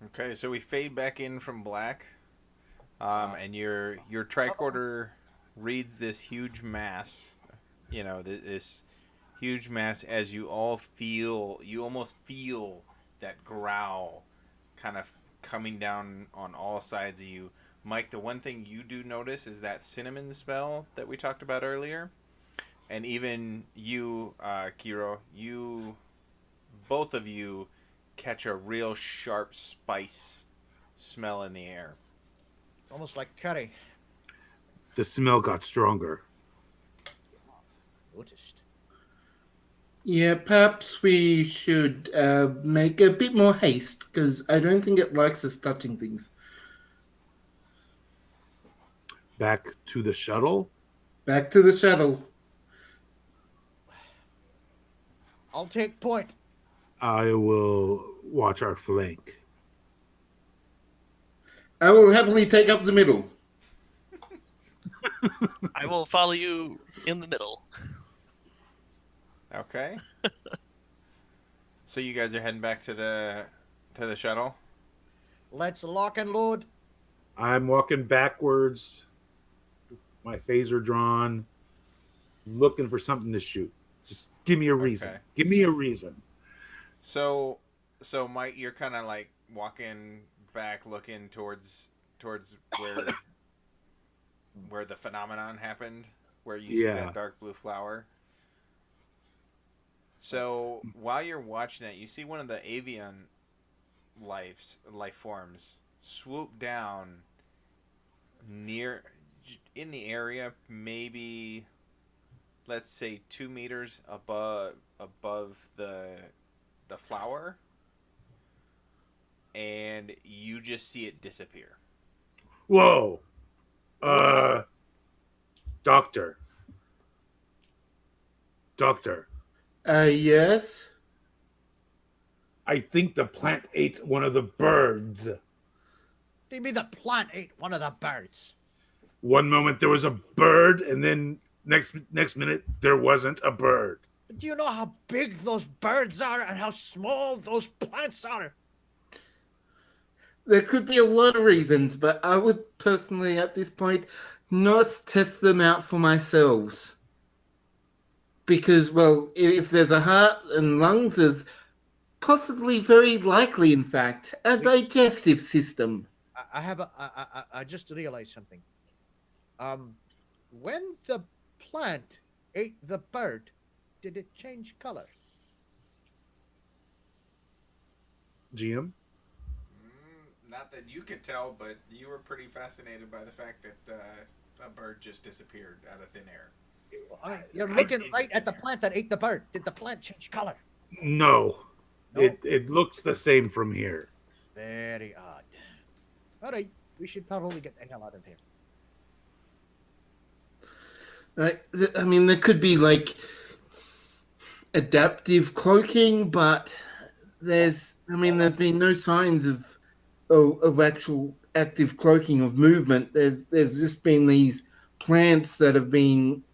Okay, so we fade back in from black, Uh, and your tricorder reads this huge mass. This huge mass as you almost feel that growl kind of coming down on all sides of you. Mike, the one thing you do notice is that cinnamon smell that we talked about earlier. And even you, Kiro, both of you catch a real sharp spice smell in the air. it's almost like curry. The smell got stronger. Noticed. Yeah, perhaps we should make a bit more haste because I don't think it likes us touching things. Back to the shuttle. Back to the shuttle. I'll take point. I will watch our flank. I will happily take up the middle. I will follow you in the middle. Okay. So you guys are heading back to the shuttle. Let's lock and load. I'm walking backwards, my phaser drawn, looking for something to shoot. Just give me a reason. Okay. Give me a reason. So Mike, you're kind of like walking back, looking towards where the phenomenon happened, where you see that dark blue flower. So while you're watching that, you see one of the avian life forms swoop down near in the area, maybe let's say 2 meters above the flower, and you just see it disappear. Whoa. Doctor. Doctor. Yes. I think the plant ate one of the birds. Do you mean the plant ate one of the birds? One moment there was a bird, and then next minute there wasn't a bird. Do you know how big those birds are and how small those plants are? There could be a lot of reasons, but I would personally, at this point, not test them out for myself. Because, well, if there's a heart and lungs, there's possibly, very likely, in fact, a digestive system. I just realized something. When the plant ate the bird, did it change color? GM? Not that you could tell, but you were pretty fascinated by the fact that a bird just disappeared out of thin air. You're looking right at the plant that ate the bird. Did the plant change color? No. No? It looks the same from here. Very odd. All right, we should probably get the hell out of here. I mean, there could be, like, adaptive cloaking, but there's been no signs of actual active cloaking of movement. There's just been these plants that have been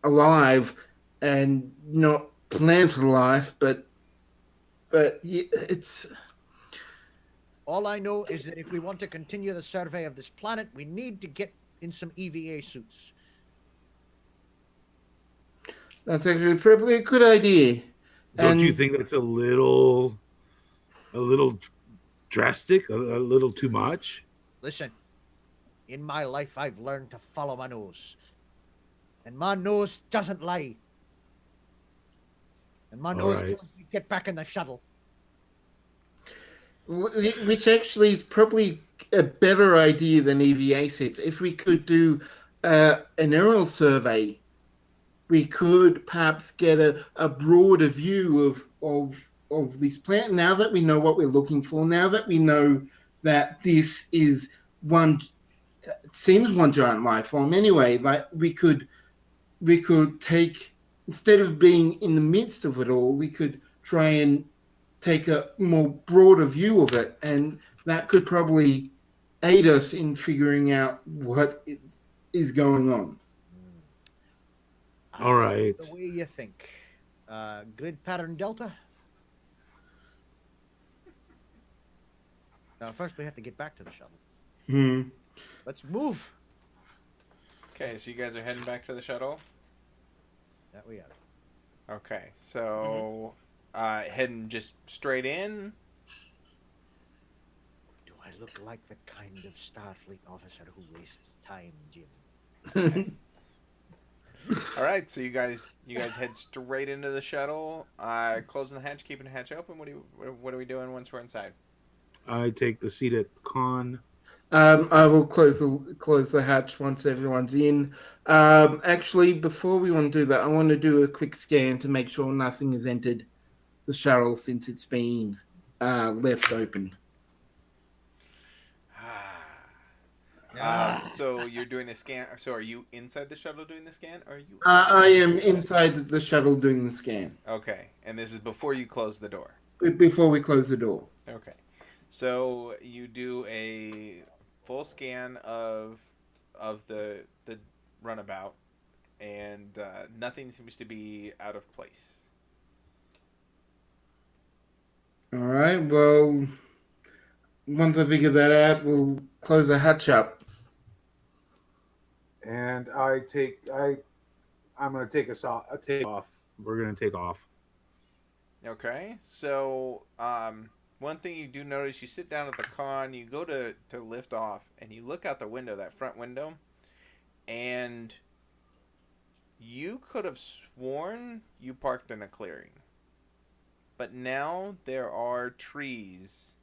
alive and not plant life, but it's. All I know is that if we want to continue the survey of this planet, we need to get in some EVA suits. That's actually probably a good idea. Don't you think that's a little drastic, a little too much? Listen, in my life, I've learned to follow my nose. And my nose doesn't lie. And my nose tells me to get back in the shuttle. Which actually is probably a better idea than EVA sets. If we could do an aerial survey, we could perhaps get a broader view of this plant. Now that we know what we're looking for, now that we know that this is it seems one giant life form anyway, like we could take, instead of being in the midst of it all, we could try and take a more broader view of it, and that could probably aid us in figuring out what is going on. All right. The way you think. Grid pattern delta? Now, first we have to get back to the shuttle. Hmm. Let's move. Okay, so you guys are heading back to the shuttle. That we are. Okay, so heading just straight in. Do I look like the kind of Starfleet officer who wastes time, Jim? All right, so you guys head straight into the shuttle. Closing the hatch, keeping the hatch open. What are we doing once we're inside? I take the seat at con. I will close the hatch once everyone's in. Actually, before we want to do that, I want to do a quick scan to make sure nothing has entered the shuttle since it's been left open. So you're doing a scan. So are you inside the shuttle doing the scan, or are you? I am inside the shuttle doing the scan. Okay, and this is before you close the door. Before we close the door. Okay, so you do a full scan of the runabout, and nothing seems to be out of place. All right. Well, once I figure that out, we'll close the hatch up. And I'm gonna take us off. Take off. We're gonna take off. Okay, so one thing you do notice, you sit down at the con, you go to lift off, and you look out the window, that front window, and you could have sworn you parked in a clearing. But now there are trees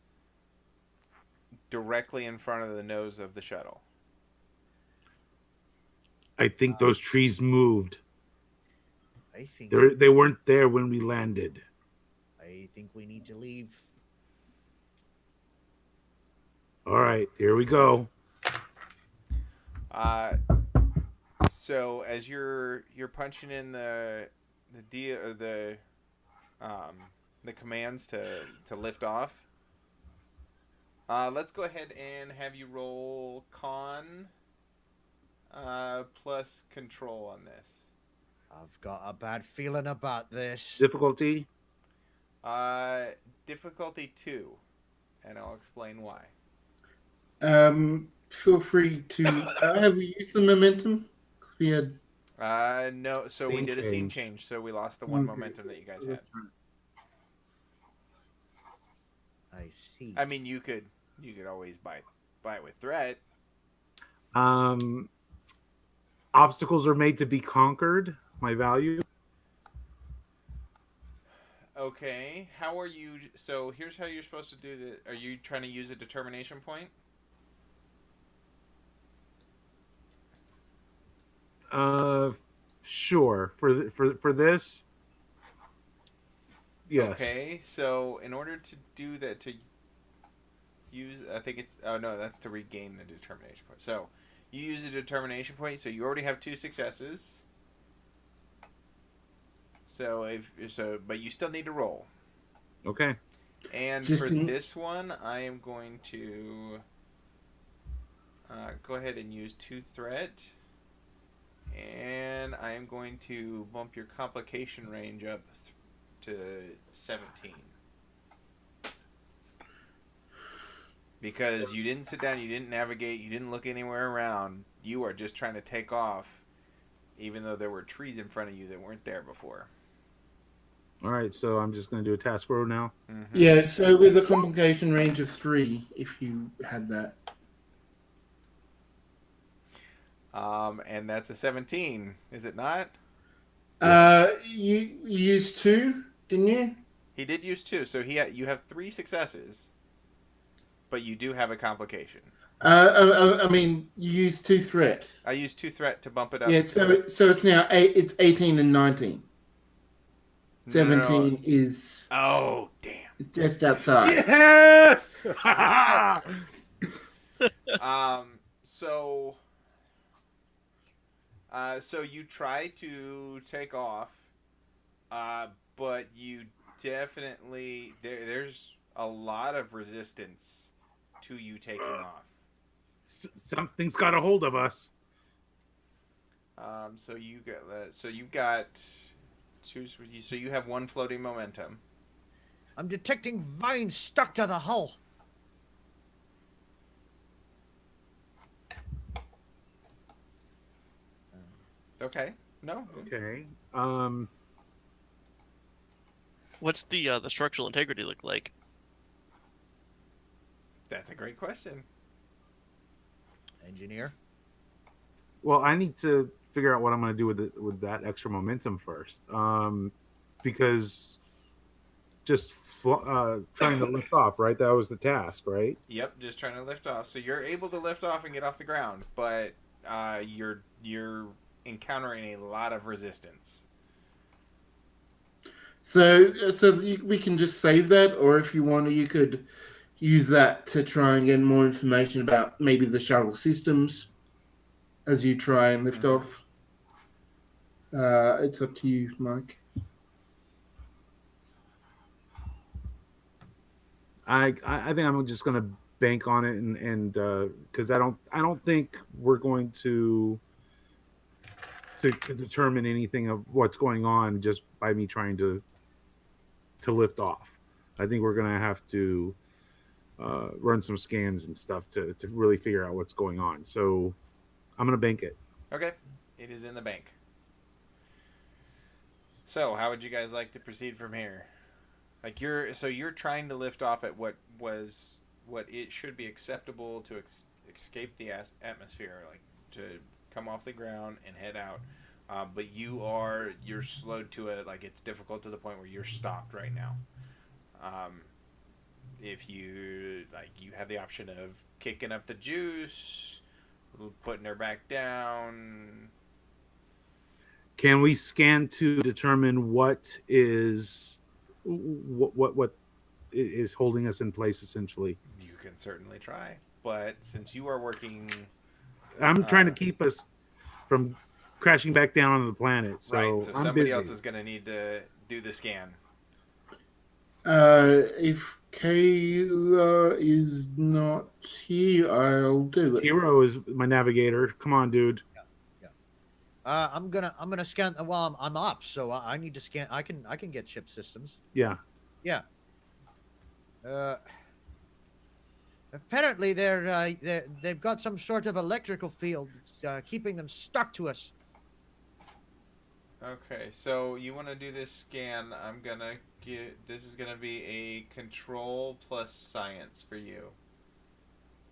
directly in front of the nose of the shuttle. I think those trees moved. I think They weren't there when we landed. I think we need to leave. All right, here we go. So as you're punching in the commands to lift off, let's go ahead and have you roll con plus control on this. I've got a bad feeling about this. Difficulty. Difficulty 2, and I'll explain why. Feel free to. Have we used the momentum? 'Cause we had. No. So we Scene did a scene change. change, so we lost the one Okay. momentum that you guys had. I see. I mean, you could always buy it with threat. Obstacles are made to be conquered. My value. Okay. How are you? So here's how you're supposed to do the. Are you trying to use a determination point? Sure. For this. Yes. Okay. So in order to do that, to use, I think it's. Oh no, that's to regain the determination point. So you use a determination point. So you already have 2 successes. But you still need to roll. Okay. And Just for in- this one, I am going to go ahead and use 2 threat. And I am going to bump your complication range up to 17. Because you didn't sit down, you didn't navigate, you didn't look anywhere around. You are just trying to take off, even though there were trees in front of you that weren't there before. All right. So I'm just gonna do a task roll now. Mm-hmm. Yeah. So with a complication range of 3, if you had that. And that's a 17, is it not? You used 2, didn't you? He did use 2, so you have 3 successes, but you do have a complication. I mean, you used 2 threat. I used 2 threat to bump it up. Yeah. So it's now 8. It's 18 and 19. 17 is Oh, damn. just outside. Yes. So you try to take off, but you definitely there's a lot of resistance to you taking off. Something's got a hold of us. So you've got 2. So you have 1 floating momentum. I'm detecting vines stuck to the hull. Okay. No. Okay. What's the structural integrity look like? That's a great question. Engineer. Well, I need to figure out what I'm going to do with that extra momentum first, because just trying to lift off, right? That was the task, right? Yep, just trying to lift off. So you're able to lift off and get off the ground, but you're encountering a lot of resistance. We can just save that, or if you want to, you could use that to try and get more information about maybe the shuttle systems as you try and lift Mhm. off. It's up to you, Mike. I think I'm just going to bank on it, and because I don't think we're going to determine anything of what's going on just by me trying to lift off. I think we're going to have to run some scans and stuff to really figure out what's going on. So I'm going to bank it. Okay, it is in the bank. So how would you guys like to proceed from here? Like you're trying to lift off at what it should be acceptable to escape the atmosphere, like to come off the ground and head out. But you're slowed to it, like it's difficult to the point where you're stopped right now. If you you have the option of kicking up the juice, putting her back down. Can we scan to determine what is holding us in place? Essentially, You can certainly try, but since you are working, I'm trying to keep us from crashing back down on the planet. So right, so I'm somebody busy. else is going to need to do the scan. If Kayla is not here, I'll do it. Kiro is my navigator. Come on, dude. I'm gonna scan. Well, I'm ops, so I need to scan. I can get ship systems. Yeah. Yeah. Apparently they've got some sort of electrical field that's keeping them stuck to us. Okay, so you want to do this scan. I'm going to this is going to be a control plus science for you.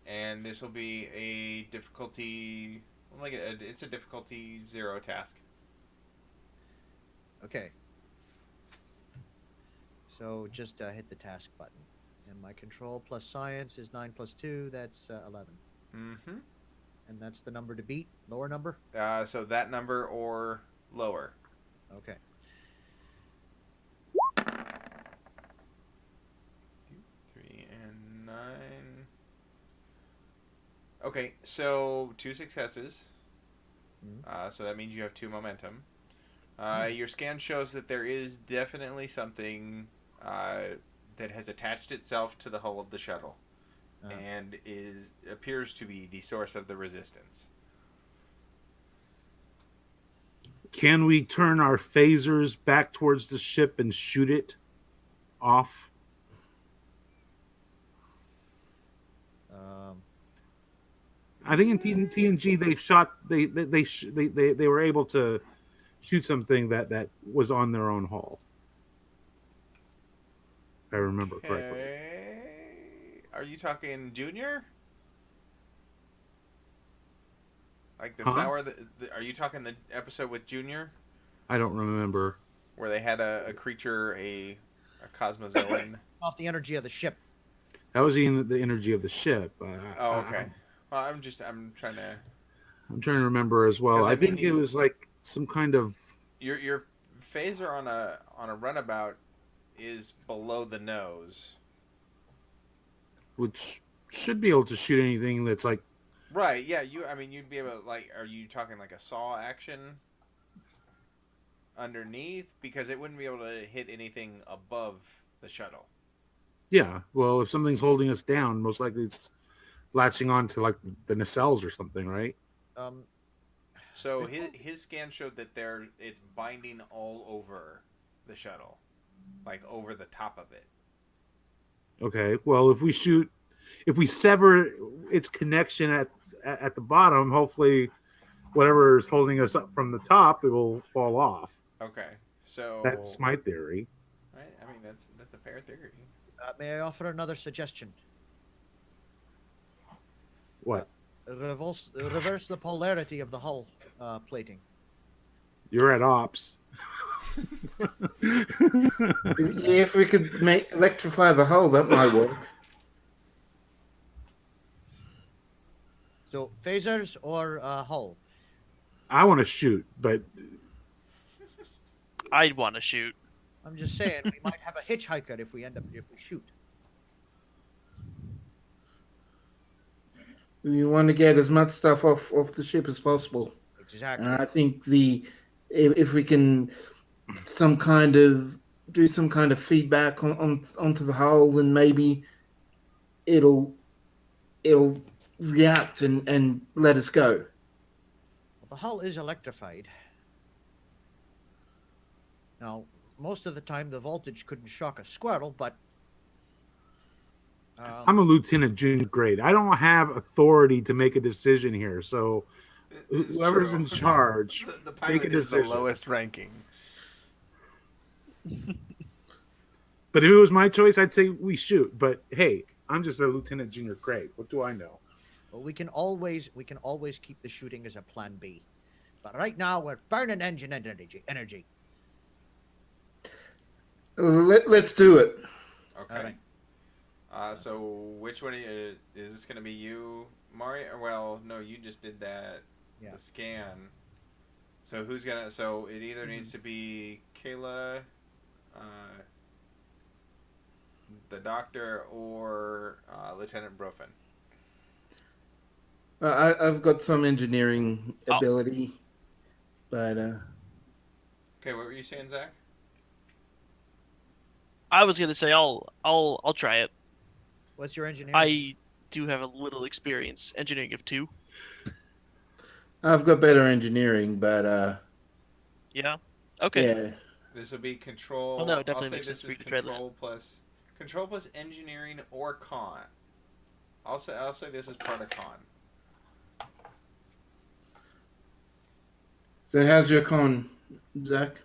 And this will be a difficulty, it's a difficulty 0 task. Okay. So just hit the task button. And my control plus science is 9 plus 2. That's 11. Mm-hmm. And that's the number to beat. Lower number? So that number or lower. Okay. 3 and 9. Okay, so 2 successes. So that means you have 2 momentum. Your scan shows that there is definitely something that has attached itself to the hull of the shuttle, and appears to be the source of the resistance. Can we turn our phasers back towards the ship and shoot it off? I think in TNG they shot they were able to shoot something that was on their own hull. If I remember correctly. Are you talking Junior? Like the Huh? sour? Are you talking the episode with Junior I don't remember. where they had a creature, a cosmozoan? Off the energy of the ship. That was the energy of the ship. Oh, okay. Well, I'm trying to. I'm trying to remember as well. 'Cause, I think it was like some kind of. Your phaser on a runabout is below the nose. Which should be able to shoot anything that's like. Right. Yeah. You'd be able to, like. Are you talking like a saw action underneath? Because it wouldn't be able to hit anything above the shuttle. Yeah. Well, if something's holding us down, most likely it's latching on to like the nacelles or something, right? So his scan showed that it's binding all over the shuttle, like over the top of it. Okay. Well, if we sever its connection at the bottom, hopefully whatever is holding us up from the top, it will fall off. Okay, so That's my theory. right. I mean, that's a fair theory. May I offer another suggestion? What? Reverse the polarity of the hull plating. You're at ops. If we could electrify the hull, that might work. So phasers or hull? I want to shoot, but I'd want to shoot. I'm just saying we might have a hitchhiker if we shoot. We want to get as much stuff off the ship as possible. Exactly. And I think if we can do some kind of feedback onto the hull, then maybe it'll react and let us go. Well, the hull is electrified. Now, most of the time the voltage couldn't shock a squirrel, but I'm a lieutenant junior grade. I don't have authority to make a decision here. So This is whoever's true. in charge, The make a pilot is the decision. lowest ranking. But if it was my choice, I'd say we shoot. But hey, I'm just a lieutenant junior grade. What do I know? well, we can always keep the shooting as a plan B. But right now we're burning engine energy. Let's do it. Okay. Alright. So which one is this going to be you, Mari? Well, no, you just did that. Yeah. The scan. So who's gonna? So it either needs to be Kayla, the doctor, or Lieutenant Brofunn. I've got some engineering ability, but Okay, what were you saying, Zach? I was gonna say I'll try it. What's your engineering? I do have a little experience engineering of 2. I've got better engineering. But Yeah. Okay. yeah, This will be control. Well, no, it definitely I'll say makes this sense for is you to try that. control plus engineering or con. I'll say this is part of con. so how's your con, Zach?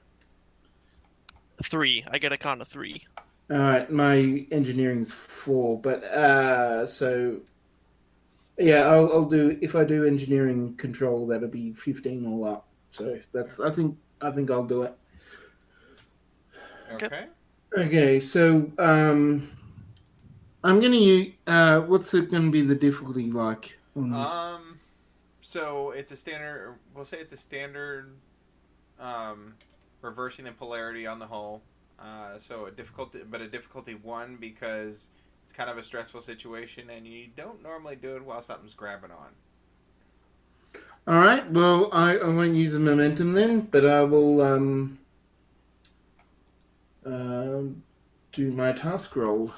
3. I get a con of 3. All right, my engineering's 4, but so yeah, I'll do, if I do engineering control, that'll be 15 all up. So that's I think I'll do it. Okay. Okay, so I'm gonna use what's it gonna be the difficulty like on this? So it's a standard. We'll say it's a standard. Reversing the polarity on the hull. So a difficulty 1 because it's kind of a stressful situation and you don't normally do it while something's grabbing on. All right, well I won't use the momentum then, but I will do my task roll.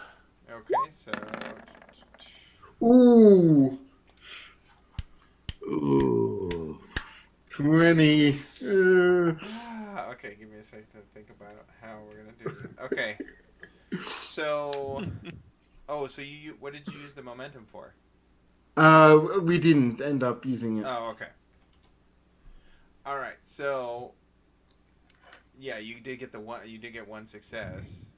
Okay, so Ooh, Ooh. 20. okay, give me a second to think about how we're gonna do this. Okay, so so you what did you use the momentum for? We didn't end up using it. Oh, okay. All right, so yeah, you did get one success.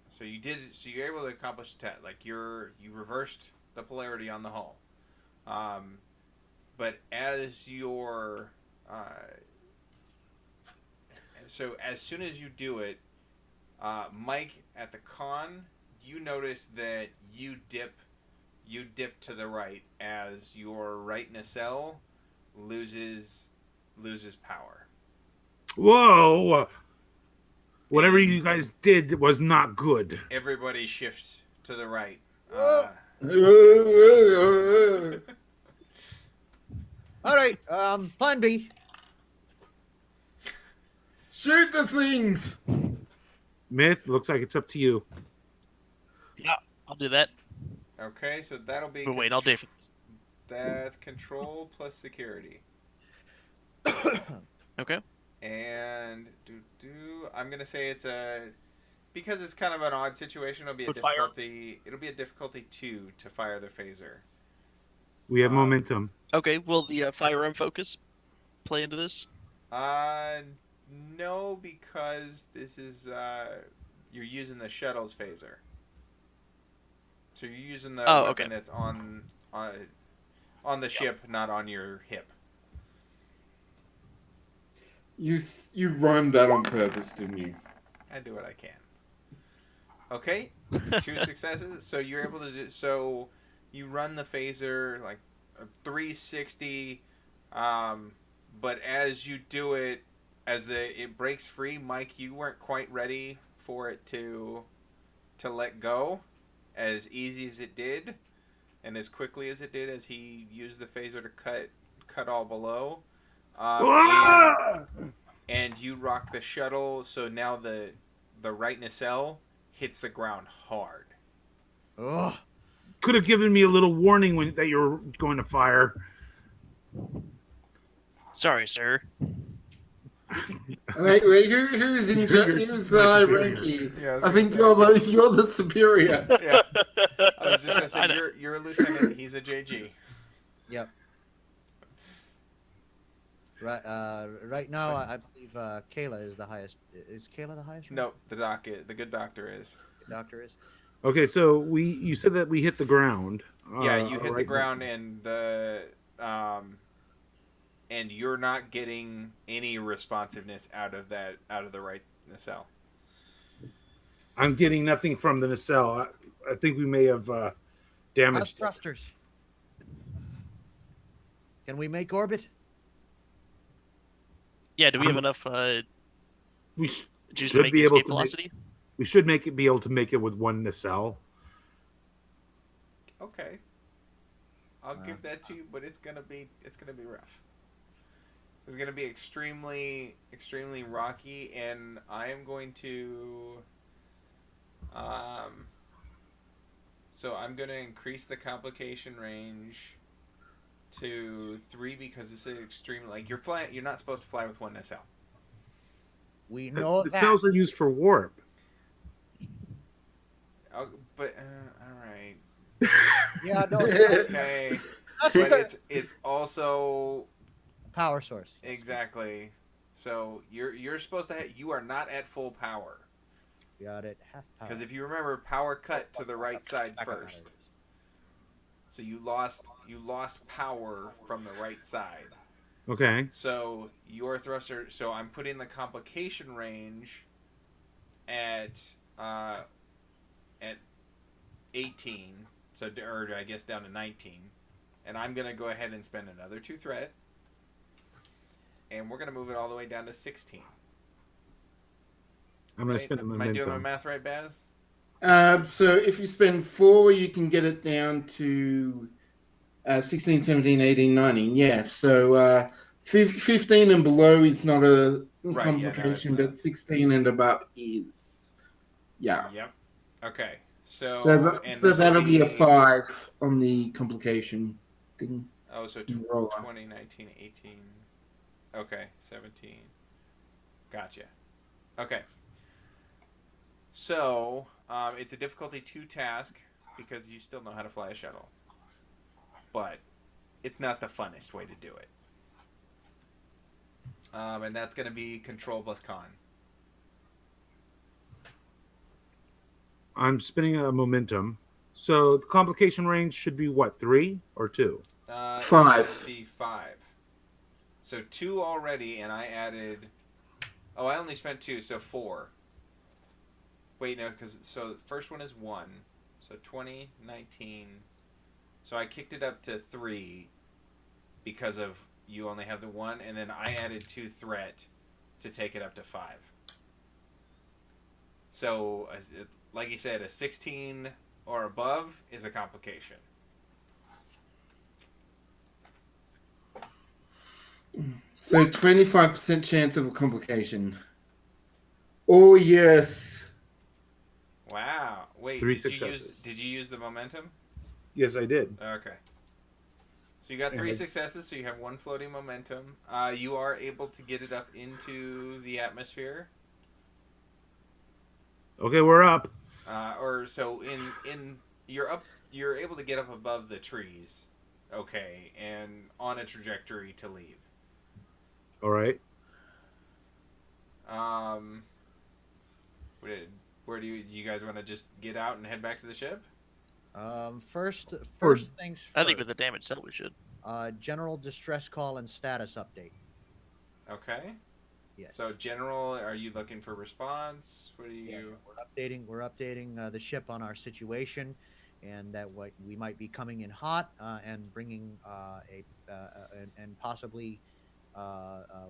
So you're able to accomplish the task. Like you reversed the polarity on the hull. But as your so as soon as you do it, Mike at the con, you notice that you dip to the right as your right nacelle loses power. Whoa! Whatever you guys did was not good. Everybody shifts to the right. All right, plan B. Shoot the things! Mith, looks like it's up to you. Yeah, I'll do that. Okay, so that'll be. But wait, I'll do it. That's control plus security. Okay. And I'm gonna say it's because it's kind of an odd situation. It'll be a With fire? difficulty. It'll be a difficulty 2 to fire the phaser. We have momentum. Okay. Will the firearm focus play into this? No, because this is you're using the shuttle's phaser. So you're using the Oh, weapon okay. that's on the ship, not on your hip. You rhymed that on purpose, didn't you? I do what I can. Okay, 2 successes. So you're able to so you run the phaser like a 360, but as you do it, it breaks free, Mike, you weren't quite ready for it to let go as easy as it did, and as quickly as it did as he used the phaser to cut all below. And you rock the shuttle, so now the right nacelle hits the ground hard. Ugh. Could have given me a little warning that you were going to fire. Sorry, sir. Wait, who's in You're who's my the high superior. ranking? Yeah, I was I gonna think say. you're the superior. Yeah, I was just gonna I say know. you're a lieutenant. He's a JG. Yep. Right now, I believe Kayla is the highest. Is Kayla the highest? No, the good doctor is. The doctor is. Okay, so you said that we hit the ground. Yeah, you hit the right ground and you're not getting any responsiveness out of the right nacelle. I'm getting nothing from the nacelle. I think we may have How's damaged it. thrusters? Can we make orbit? Yeah, do we have enough We juice to should make be the able escape to velocity? we should be able to make it with one nacelle. Okay, I'll give that to you, but it's gonna be rough. It's gonna be extremely rocky, and I am going to. So I'm going to increase the range to 3 because this is extremely like you're flying. You're not supposed to fly with one nacelle. We know that. Nacelles are used for warp. But all right. Yeah, no. Okay, but it's also Power source. exactly. So you're supposed to you are not at full power. Got it. Half power. Because if you remember, power cut to the right side first. So you lost power from the right side. Okay. So your thruster. So I'm putting the complication range at 18. So or I guess down to 19, and I'm gonna go ahead and spend another 2 threat, and we're gonna move it all the way down to 16. I'm going to spend a Am I momentum. doing my math right, Baz? So if you spend 4, you can get it down to 16, 17, 18, 19. Yeah. So 15 and below is not a Right, complication, yeah, no, but 16 and above is. Yeah. Yep. Okay. So So that'll be a 5 on the complication thing. Oh, so Roller. 20, 19, 18. Okay, 17. Gotcha. Okay. So, it's a difficulty 2 task because you still know how to fly a shuttle. But it's not the funnest way to do it. And that's going to be control plus con. I'm spinning a momentum. So the complication range should be what, 3 or 2? 5. It should be 5. So 2 already, and I added... Oh, I only spent 2, so 4. Wait, no, because... So the first one is 1. So 20, 19... So I kicked it up to 3 because of you only have the 1, and then I added 2 threat to take it up to 5. So, like you said, a 16 or above is a complication. So 25% chance of a complication. Oh yes. Wow. Wait, 3 did successes. you use the momentum? Yes, I did. Okay. So you got 3 successes, so you have 1 floating momentum. You are able to get it up into the atmosphere. Okay, we're up. Or so you're able to get up above the trees. Okay, and on a trajectory to leave. All right. Um, where where do you guys want to just get out and head back to the ship? First, Or first things I think first. with the damage cell we should. General distress call and status update. Okay. Yes. So, General, are you looking for response? What do Yeah, you? we're updating the ship on our situation, and that what we might be coming in hot and bringing and possibly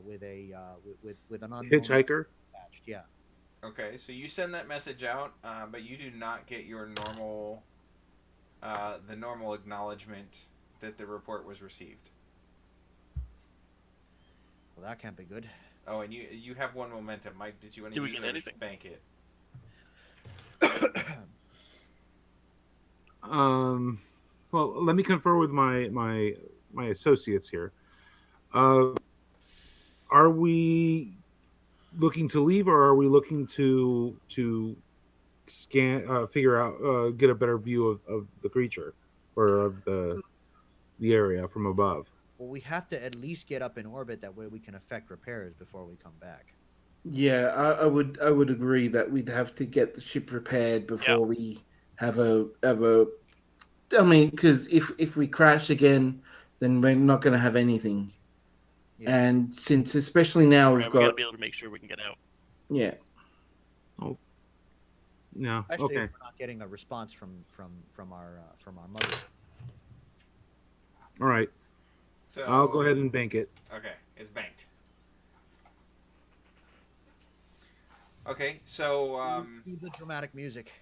with a with an unknown hitchhiker. attached. Yeah. Okay, so you send that message out, but you do not get your normal, the normal acknowledgement that the report was received. Well, that can't be good. Oh, and you have one momentum, Mike. Did you want to Did we use get it or anything? bank it? Well, let me confer with my associates here. Uh, are we looking to leave, or are we looking to scan, figure out, get a better view of the creature or of the area from above? Well, we have to at least get up in orbit. That way, we can effect repairs before we come back. Yeah, I would agree that we'd have to get the ship repaired before we have a. I mean, because if we crash again, then we're not going to have anything. Yeah. And since especially now we've Right, we gotta got be able to make sure we can get out. yeah. No. Especially if Okay. we're not getting a response from our mother. All right. So I'll go ahead and bank it. Okay, it's banked. Okay, so Cue the dramatic music.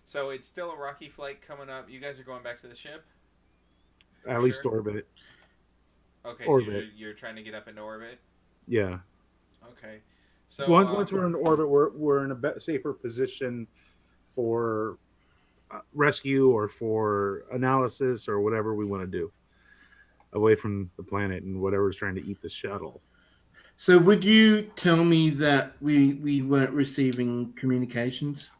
so it's still a rocky flight coming up. You guys are going back to the ship. At least Sure. orbit. Okay, Orbit. so you're trying to get up into orbit. Yeah. Okay, so Once we're in orbit, we're in a safer position for rescue or for analysis or whatever we want to do, away from the planet and whatever's trying to eat the shuttle. So would you tell me that we weren't receiving communications?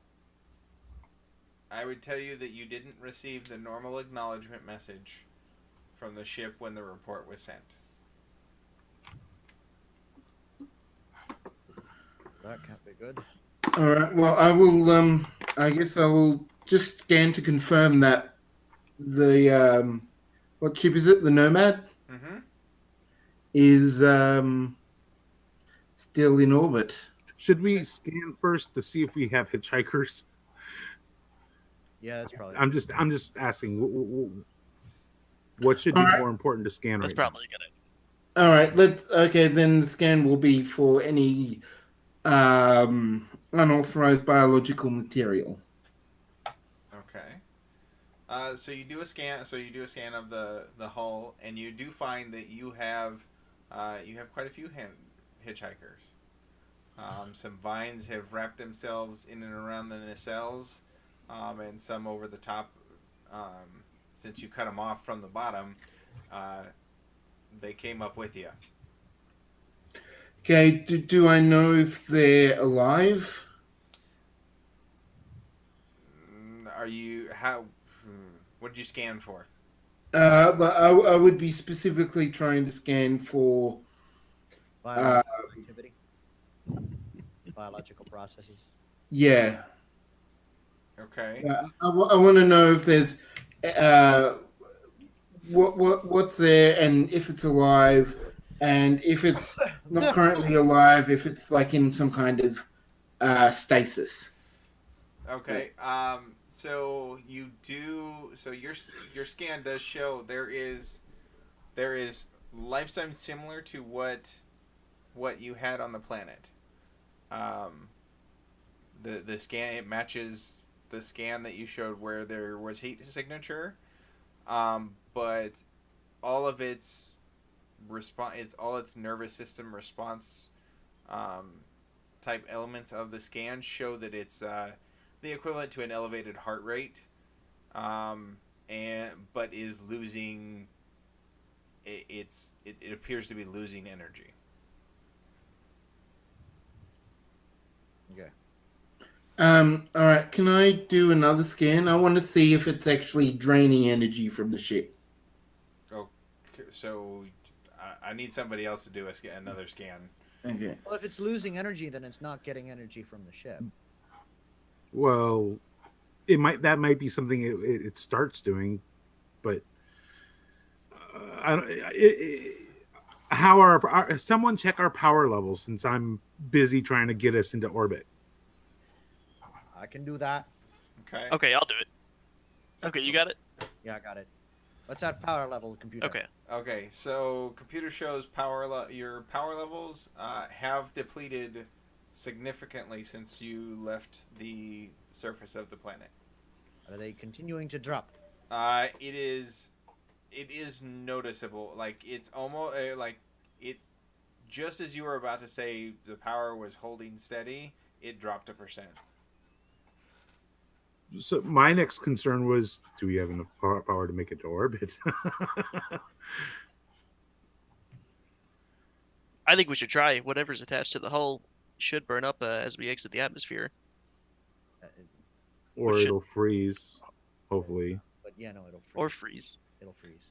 I would tell you that you didn't receive the normal acknowledgement message from the ship when the report was sent. That can't be good. All right. Well, I will. I guess I will just scan to confirm that the what ship is it? The Nomad Mm-hmm. is still in orbit. Should we scan first to see if we have hitchhikers? Yeah, that's probably. I'm just asking. What should be All right. more important to scan That's right now? probably gonna. All right. Okay. Then the scan will be for any unauthorized biological material. Okay. So you do a scan. So you do a scan of the hull, and you do find that you have quite a few hitchhikers. Some vines have wrapped themselves in and around the nacelles, and some over the top. Since you cut them off from the bottom, they came up with you. Okay. Do I know if they're alive? Are you how? What did you scan for? I would be specifically trying to scan for Biological activity. Biological processes. yeah. Okay. I want to know if there's what's there and if it's alive, and if it's not currently alive, if it's like in some kind of stasis. Okay. So you do. So your scan does show there is lifetime similar to what you had on the planet. The scan, it matches the scan that you showed where there was heat signature, but all of its all its nervous system response type elements of the scan show that it's the equivalent to an elevated heart rate, but is losing. It appears to be losing energy. Okay. All right. Can I do another scan? I want to see if it's actually draining energy from the ship. Oh, so I need somebody else to do another scan. Okay. Well, if it's losing energy, then it's not getting energy from the ship. Well, that might be something it starts doing, but I don't. How someone check our power levels since I'm busy trying to get us into orbit. I can do that. Okay. Okay, I'll do it. Okay, you got it? Yeah, I got it. What's that power level, computer? Okay. Okay. So computer shows your power levels have depleted significantly since you left the surface of the planet. Are they continuing to drop? It is noticeable. Like it's almost like it's just as you were about to say the power was holding steady, it dropped 1%. So my next concern was, do we have enough power to make it to orbit? I think we should try. Whatever's attached to the hull should burn up as we exit the atmosphere. Or Which it'll freeze, hopefully. But yeah, no, it'll freeze. Or freeze. It'll freeze.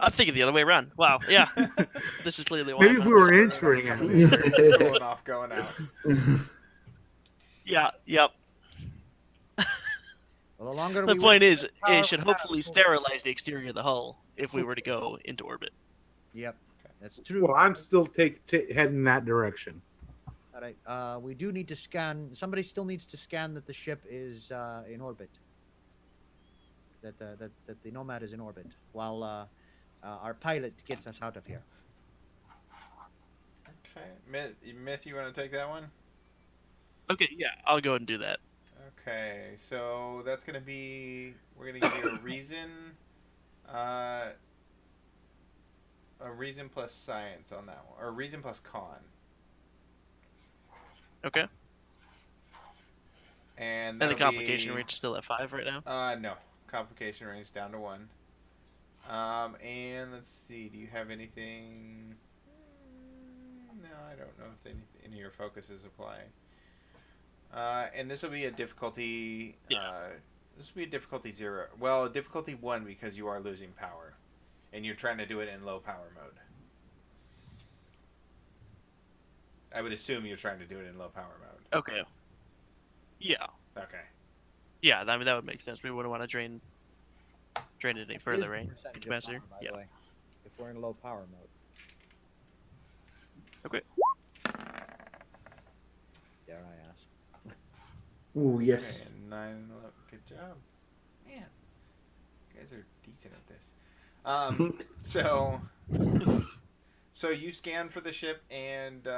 I'm thinking the other way around. Wow, yeah. This is clearly why Maybe I'm if not we were the- entering Coming going off, going out. Yeah, yep. Well, the longer The we point wait is, for the power it should to have, hopefully sterilize the exterior of the hull if we were to go into orbit. Yep, that's true. Well, I'm still heading that direction. All right. We do need to scan. Somebody still needs to scan that the ship is in orbit. That the Nomad is in orbit while our pilot gets us out of here. Okay, Myth, you want to take that one? Okay, yeah, I'll go ahead and do that. Okay, so that's gonna be we're gonna give you a reason plus science on that one, or reason plus con, Okay. and And the that'll complication be, range is still at 5 right now? No, complication range down to 1. And let's see, do you have anything? No, I don't know if any of your focuses apply. And this will be a difficulty. This will be a difficulty 0. Well, difficulty 1 because you are losing power, and you're trying to do it in low power mode. I would assume you're trying to do it in low power mode. Okay. Yeah. Okay. Yeah, I mean, that would make sense. We wouldn't want to drain it any further, right? Percentage The of capacitor? power, by Yeah. the way, if we're in low power mode. Okay. Dare I ask? Oh, yes. Okay, 9 and 11. Good job. Man, you guys are decent at this. So you scan for the ship, and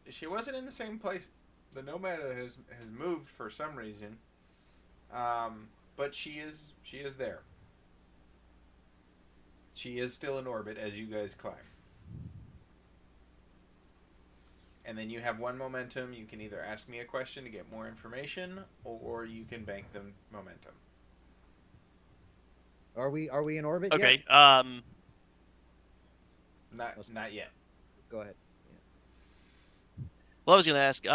she wasn't in the same place. The Nomad has moved for some reason, but she is there. She is still in orbit as you guys climb. And then you have 1 momentum. You can either ask me a question to get more information, or you can bank the momentum. Are we in orbit Okay. yet? Not yet. Go ahead. Well, I was going to ask,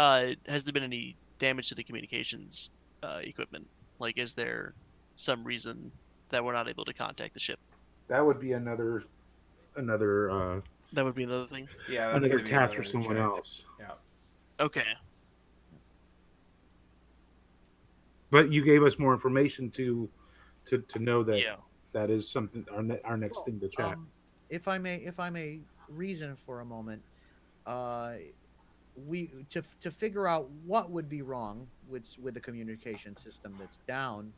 has there been any damage to the communications equipment? Like, is there some reason that we're not able to contact the ship? That would be another That would be another thing. Yeah, that's another gonna be task for another someone check. else. Yeah. Okay. But But you gave us more information to know that Yeah. that is something our next thing to check. If I may reason for a moment, we to figure out what would be wrong with the communication system that's down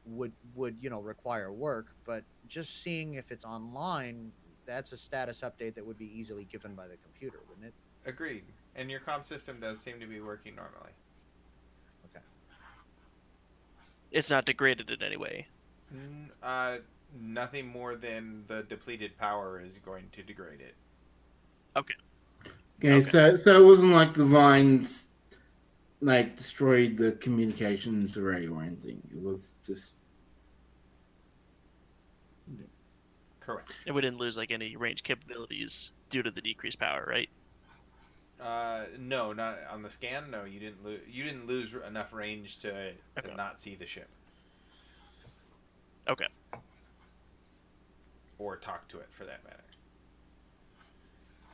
would require work, but just seeing if it's online, that's a status update that would be easily given by the computer, wouldn't it? Agreed. And your comm system does seem to be working normally. Okay. It's not degraded in any way. Nothing more than the depleted power is going to degrade it. Okay. Okay, Okay. so it wasn't like the vines destroyed the communications array or anything. It was just Correct. And we didn't lose like any range capabilities due to the decreased power, right? No, not on the scan. No, you didn't lose. You didn't lose enough range to Okay. not see the ship. Okay. or talk to it for that matter.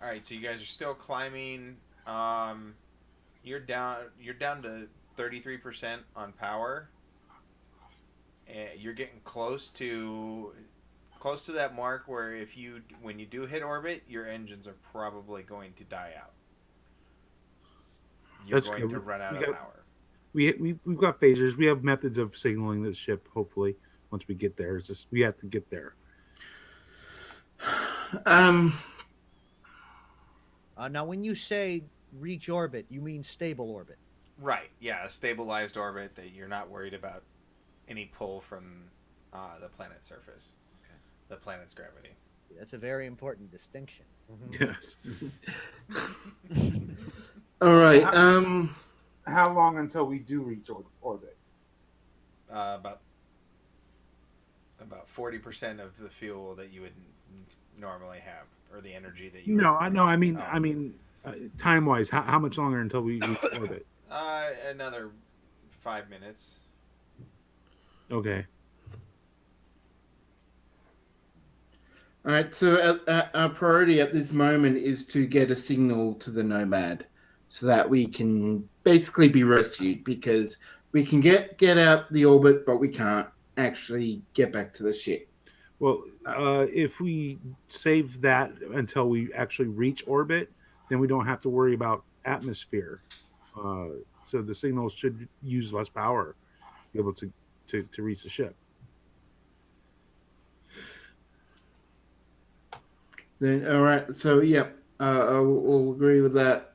All right, so you guys are still climbing. You're down. You're down to 33% on power. And you're getting close to that mark where when you do hit orbit, your engines are probably going to die out. You're That's going good. to run out of power. We've got phasers. We have methods of signaling the ship. Hopefully, once we get there, it's just we have to get there. Now, when you say reach orbit, you mean stable orbit. Right. Yeah, a stabilized orbit that you're not worried about any pull from the planet's surface, the planet's gravity. That's a very important distinction. Yes. All right. How long until we do reach orbit? About 40% of the fuel that you would normally have, or the energy that you. No, I know. I mean, time wise, how much longer until we reach orbit? Another 5 minutes. Okay. All right. So our priority at this moment is to get a signal to the Nomad, so that we can basically be rescued, because we can get out the orbit, but we can't actually get back to the ship. Well, if we save that until we actually reach orbit, then we don't have to worry about atmosphere. So the signals should use less power to be able to reach the ship. Then, all right. So, yeah, we'll agree with that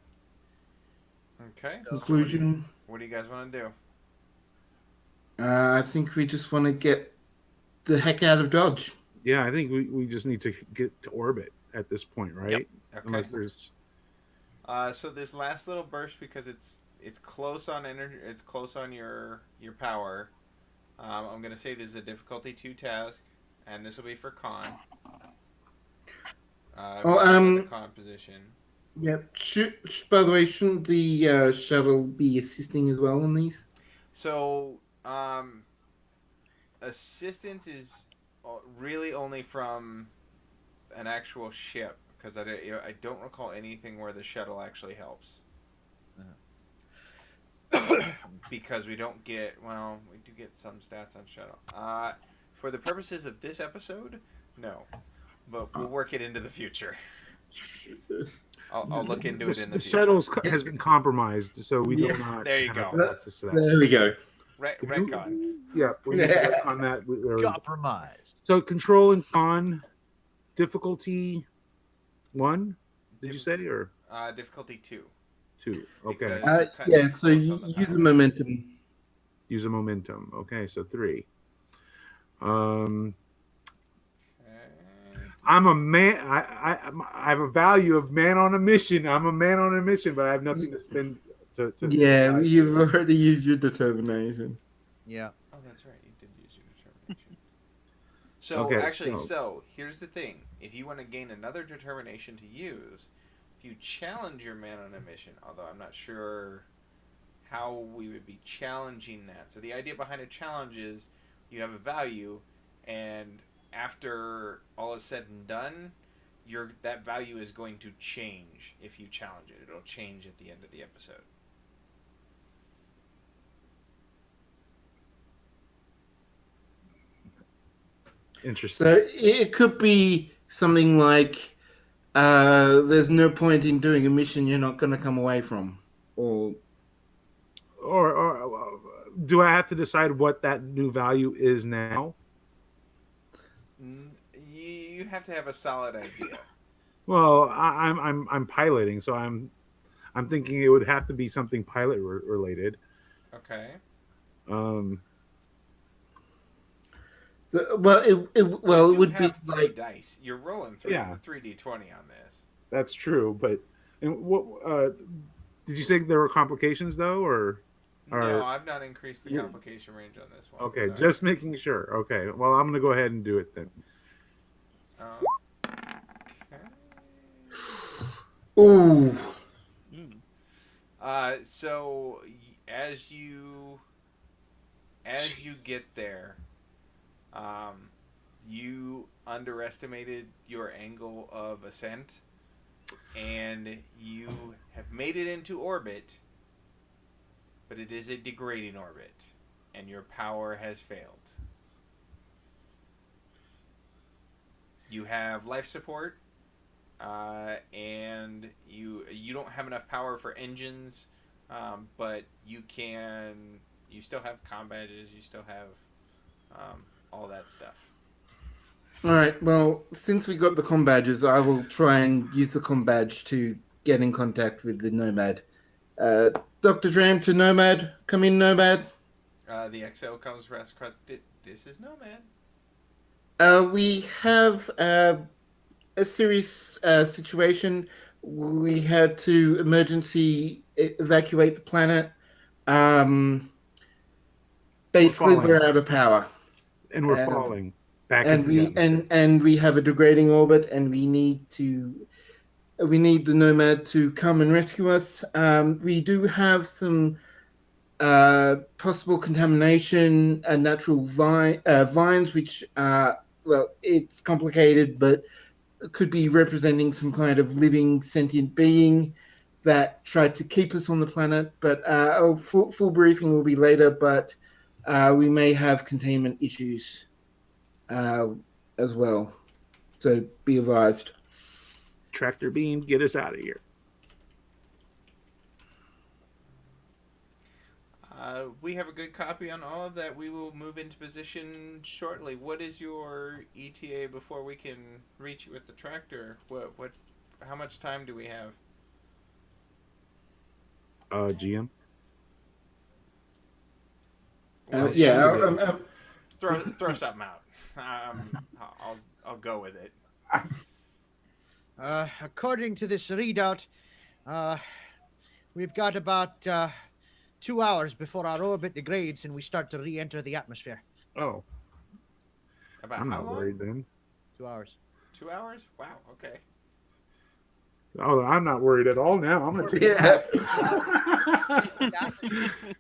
Okay. conclusion. So what do you guys want to do? I think we just want to get the heck out of Dodge. Yeah, I think we just need to get to orbit at this point, right? Yep. Okay. Unless there's. So this last little burst, because it's close on energy, it's close on your power. I'm gonna say this is a difficulty 2 task, and this will be for con. The con position. Yep. By the way, shouldn't the shuttle be assisting as well in these? So, assistance is really only from an actual ship, because I don't recall anything where the shuttle actually helps. Because we don't get, well, we do get some stats on shuttle. For the purposes of this episode, no, but we'll work it into the future. I'll look into it in the future. Shuttle has been compromised, so we do not. There you have go. access to that. There we go. Retcon. Yeah, we need to work on that. Compromised. So control and con difficulty 1. Did you say, or Difficulty 2. 2? Okay. Yeah. So you use the momentum. Use a momentum. Okay, so 3. I'm a man. I have a value of man on a mission. I'm a man on a mission, but I have nothing to spend. Yeah, you've already used your determination. Yeah. Oh, that's right. You did use your determination. So Okay, so here's the thing: if you want to gain another determination to use, if you challenge your man on a mission, although I'm not sure how we would be challenging that. So the idea behind a challenge is you have a value, and after all is said and done, that value is going to change if you challenge it. It'll change at the end of the episode. Interesting. So it could be something like, there's no point in doing a mission you're not going to come away from. Or do I have to decide what that new value is now? You have to have a solid idea. Well, I'm piloting, so I'm thinking it would have to be something pilot related. Okay. So, it would be like dice. You're rolling 3d20 on this. That's true, but what did you say there were complications though, or? No, I've not increased the complication range on this one. Okay, just making sure. Okay, well, I'm gonna go ahead and do it then. Okay. Ooh. So as you get there, you underestimated your angle of ascent, and you have made it into orbit, but it is a degrading orbit, and your power has failed. You have life support, and you don't have enough power for engines, but you still have comm badges, you still have all that stuff. All right. Well, since we got the comm badges, I will try and use the comm badge to get in contact with the Nomad. Dr. Tran to Nomad. Come in, Nomad. The XO comes for us. This is Nomad. We have a serious situation. We had to emergency evacuate the planet. Basically, we're out of power. And we're falling back and into the atmosphere. and we have a degrading orbit, and we need the Nomad to come and rescue us. We do have some possible contamination and natural vines, which well, it's complicated, but could be representing some kind of living sentient being that tried to keep us on the planet. But full briefing will be later, but we may have containment issues as well. So be advised. Tractor beam, get us out of here. We have a good copy on all of that. We will move into position shortly. What is your ETA before we can reach you with the tractor? What? How much time do we have? GM. Throw something out. I'll go with it. According to this readout, we've got about 2 hours before our orbit degrades and we start to re-enter the atmosphere. Oh. About I'm how not long? worried then. 2 hours. 2 hours? Wow. Okay. Oh, I'm not worried at all now. I'm gonna take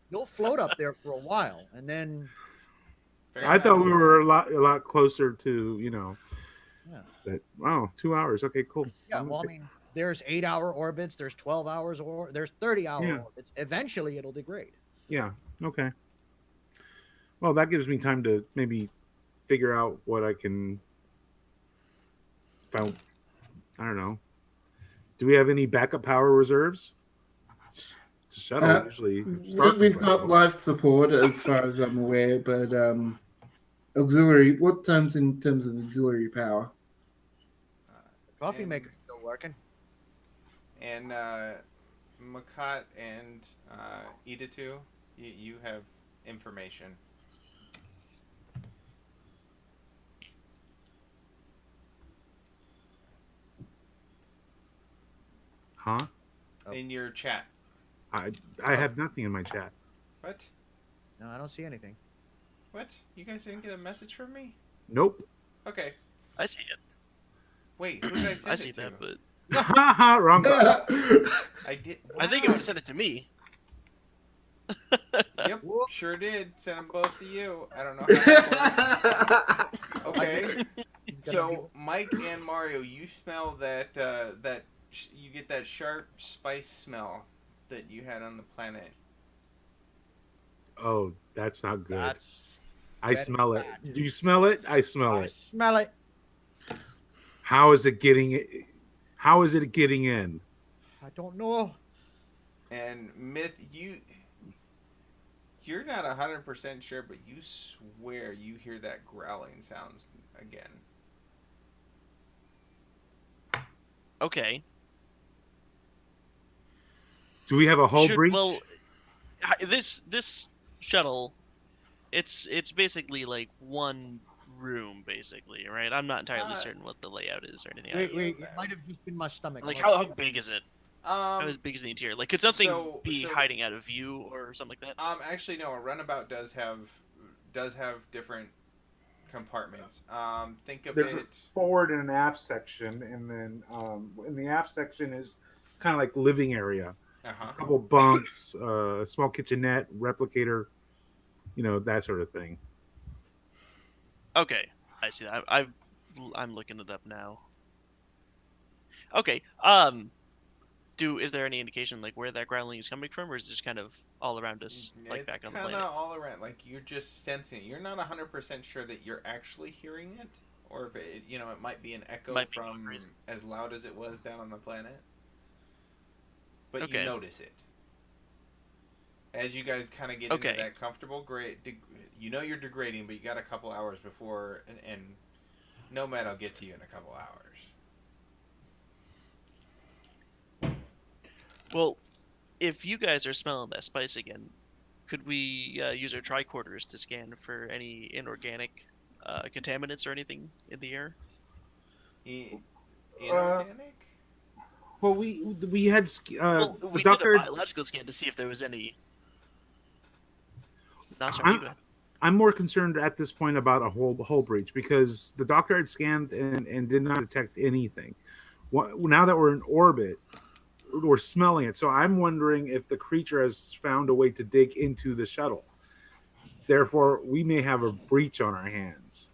You'll float up there for a while, and then. I thought we were a lot closer to, Yeah. That. Wow, 2 hours. Okay, cool. Yeah. Well, I mean, there's 8-hour orbits, there's 12 hours, or there's 30-hour orbits. Eventually, it'll degrade. Yeah. Okay. Well, that gives me time to maybe figure out what I can. I don't know. Do we have any backup power reserves? It's a shuttle usually. We've got life support as far as I'm aware, but auxiliary. What terms in terms of auxiliary power? Coffee maker's still working. And Makhat and Edditoo, you have information. Huh? In your chat. I have nothing in my chat. What? No, I don't see anything. What? You guys didn't get a message from me? Nope. Okay. I see it. Wait, who did I send I it see to? that, but Haha, wrong guy. I did. I think it would have sent it to me. Yep, sure did. Send them both to you. I don't know how that works. Okay. So, Mike and Mario, you smell that you get that sharp spice smell that you had on the planet. Oh, that's not good. That's I smell it. Do you smell it? I smell it. Smell it. How is it getting? How is it getting in? I don't know. And Mith, you're not 100% sure, but you swear you hear that growling sounds again. Okay. Do we have a hull breach? Well, this shuttle, it's basically like one room, basically, right? I'm not entirely certain what the layout is or anything. Wait, it might have just been my stomach. Like, how big is it? How big is the interior? Like, could something be so- hiding out of view or something like that? Actually, no. A runabout does have different compartments. Think of There's it. a forward and an aft section, and then in the aft section is kind of like living area. Uh-huh. A couple bunks, a small kitchenette, replicator, that sort of thing. Okay. I see that. I'm looking it up now. Okay. Is there any indication like where that growling is coming from, or is it just kind of all around us, like It's back on the kind of planet? all around. Like you're just sensing it. You're not 100% sure that you're actually hearing it, or if it, it might be an echo Might be from crazy. as loud as it was down on the planet. But you Okay. notice it as you guys kind of get into Okay. that comfortable grade. You're degrading, but you got a couple hours before, and Nomad will get to you in a couple hours. Well, if you guys are smelling that spice again, could we use our tricorders to scan for any inorganic contaminants or anything in the air? I- Uh, inorganic? well, we had Well, the we did a doctor. biological scan to see if there was any. No, sorry, you I'm go ahead. I'm more concerned at this point about a hull breach because the doctor had scanned and did not detect anything. Now that we're in orbit, we're smelling it. So I'm wondering if the creature has found a way to dig into the shuttle. Therefore, we may have a breach on our hands.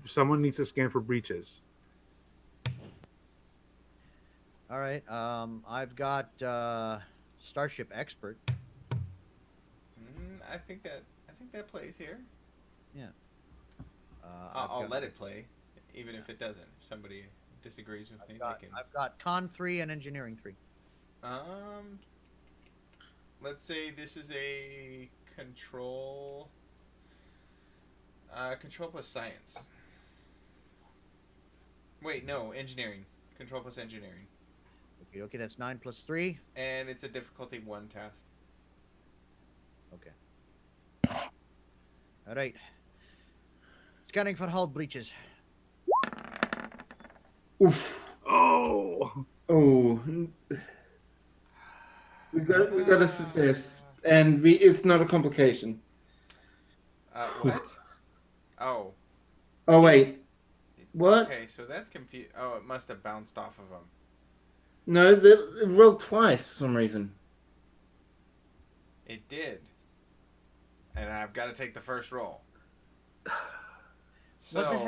Someone needs to scan for breaches. All right. I've got Starship Expert. I think that plays here. Yeah. I'll let it play, even if it doesn't. If somebody disagrees with me, they can. I've got Con 3 and Engineering 3. Um, let's say this is a control. Control plus science. Wait, no, engineering. Control plus engineering, Okay, that's 9 plus 3. and it's a difficulty 1 task. Okay. All right. Scanning for hull breaches. Oof. Oh, Oh, we got a success, and it's not a complication. What? Oh. Oh See, wait, what? Okay, so that's confused. Oh, it must have bounced off of them. No, they rolled twice for some reason. It did. And I've got to take the first roll. So, What the heck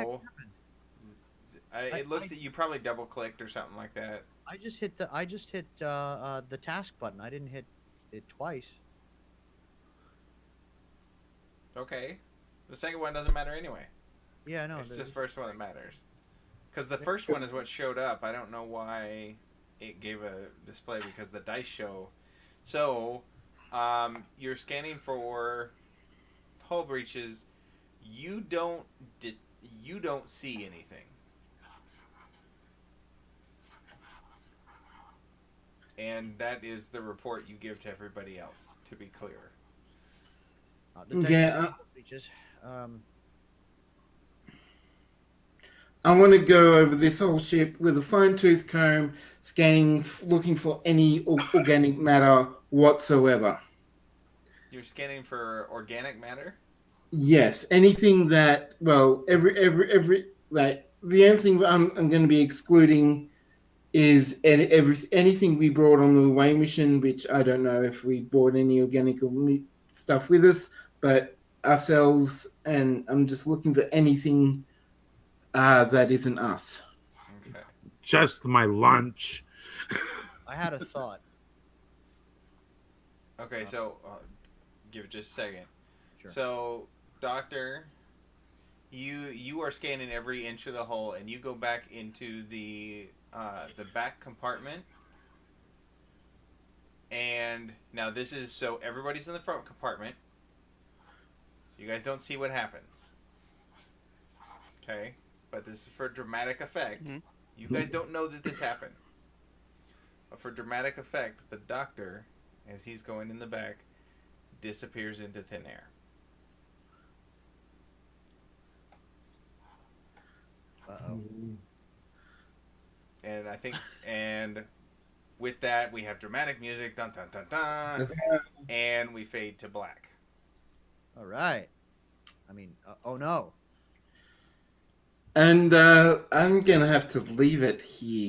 happened? it looks that you probably double clicked or something like that. I just hit the task button. I didn't hit it twice. Okay. The second one doesn't matter anyway. Yeah, no. It's the first one that matters. Because the first one is what showed up. I don't know why it gave a display because the dice show. So, you're scanning for hull breaches. You don't see anything. And that is the report you give to everybody else, to be clear. Yeah, Breaches. I want to go over this whole ship with a fine-tooth comb, scanning, looking for any organic matter whatsoever. You're scanning for organic matter? Yes, anything that, well, every like the only thing I'm going to be excluding is anything we brought on the away mission, which I don't know if we brought any organic or meat stuff with us, but ourselves, and I'm just looking for anything that isn't us. Okay. just my lunch. I had a thought. Okay, so give it just a second. Sure. So, Doctor, you are scanning every inch of the hull, and you go back into the back compartment. And now this is so everybody's in the front compartment. So you guys don't see what happens. Okay, but this is for dramatic effect. Mm-hmm. You guys don't know that this happened. But for dramatic effect, the Doctor, as he's going in the back, disappears into thin air. Uh-oh. And I think, and with that, we have dramatic music, dun dun dun dun, and we fade to black. All right. I mean, oh no. And I'm going to have to leave it here.